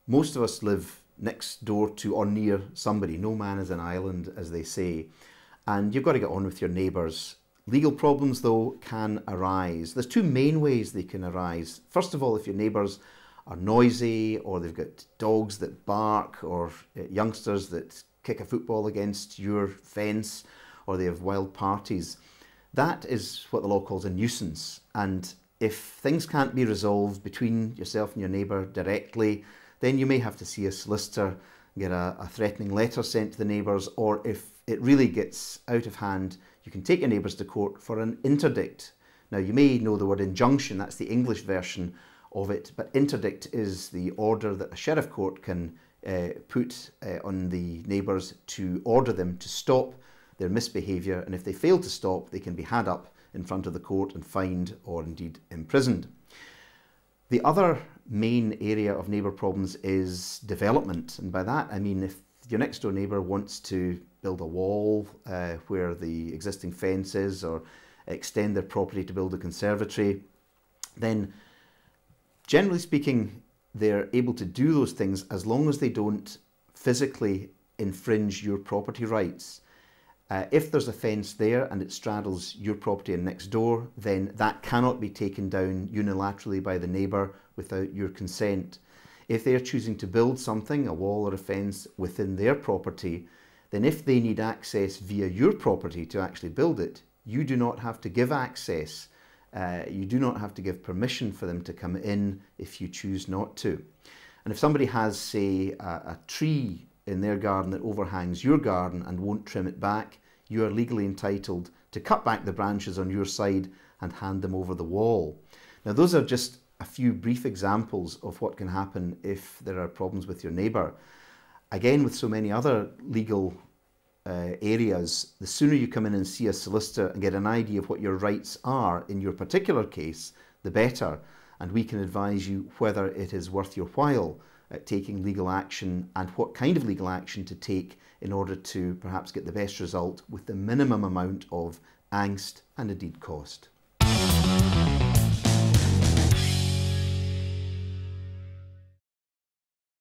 Most of us live next door to or near somebody. No man is an island, as they say. And you've got to get on with your neighbours. Legal problems, though, can arise. There's two main ways they can arise. First of all, if your neighbours are noisy, or they've got dogs that bark, or youngsters that kick a football against your fence, or they have wild parties. That is what the law calls a nuisance. And if things can't be resolved between yourself and your neighbour directly, then you may have to see a solicitor, get a threatening letter sent to the neighbours, or if it really gets out of hand, you can take your neighbours to court for an interdict. Now, you may know the word injunction, that's the English version of it, but interdict is the order that a sheriff court can put on the neighbours to order them to stop their misbehaviour, and if they fail to stop, they can be had up in front of the court and fined or indeed imprisoned. The other main area of neighbour problems is development, and by that I mean if your next door neighbour wants to build a wall where the existing fence is, or extend their property to build a conservatory, then generally speaking they're able to do those things as long as they don't physically infringe your property rights. If there's a fence there and it straddles your property and next door, then that cannot be taken down unilaterally by the neighbour without your consent. If they're choosing to build something, a wall or a fence, within their property, then if they need access via your property to actually build it, you do not have to give access. You do not have to give permission for them to come in if you choose not to. And if somebody has, say, a tree in their garden that overhangs your garden and won't trim it back, you are legally entitled to cut back the branches on your side and hand them over the wall. Now, those are just a few brief examples of what can happen if there are problems with your neighbour. Again, with so many other legal areas, the sooner you come in and see a solicitor and get an idea of what your rights are in your particular case, the better. And we can advise you whether it is worth your while taking legal action and what kind of legal action to take in order to perhaps get the best result with the minimum amount of angst and indeed cost.